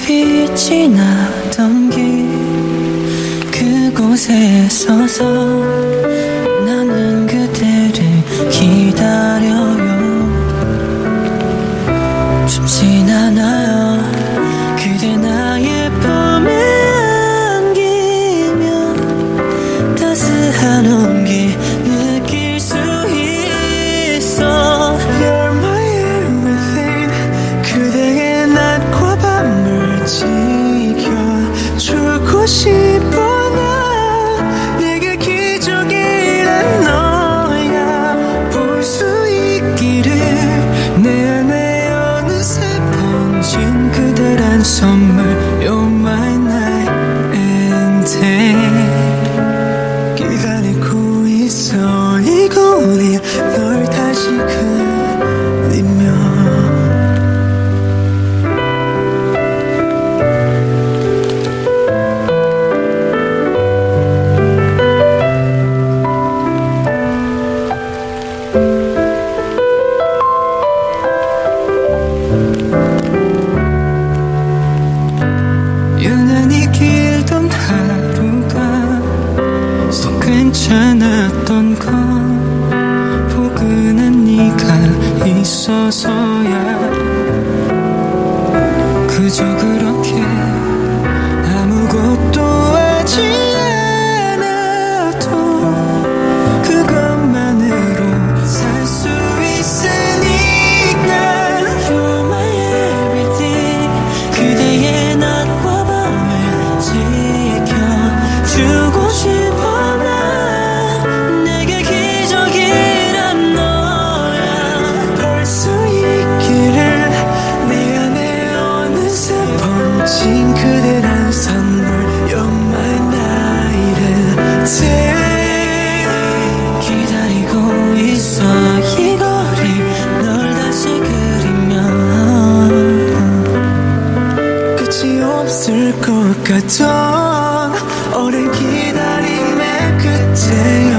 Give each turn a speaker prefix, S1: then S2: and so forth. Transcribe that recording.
S1: 빛이 나던 길 그곳에 서서 나는 그대를 기다려요. 춥진 않아요. 그대 나의 품에 안기면 따스한 온기 느낄 수 있어.
S2: You're my everything. 그대의 낮과 밤을 지켜주고 싶어. 나 내게 기적이란 너야. 볼 수 있기를 내 안에 어느새 번진 그대란 선물. You're my night and day. 기다리고 있어 이 거리 널 다시 그리며. 유난히 길던 하루가 속 괜찮았던 건 포근한 네가 있어서야. 그저 그렇게 아무것도 하지 않아도 그것만으로 살 수 있으니까.
S1: You're my everything. 그대의 낮과 밤을 지켜주고 싶어. 나 내게 기적이란 너야.
S2: 볼 수 있기를 내 안에 어느새 번진 그대란 선물. You're my night and day.
S1: 기다리고 있어 이 거리 널 다시 그리면.
S2: 끝이 없을 것 같던 오랜 기다림의 끝에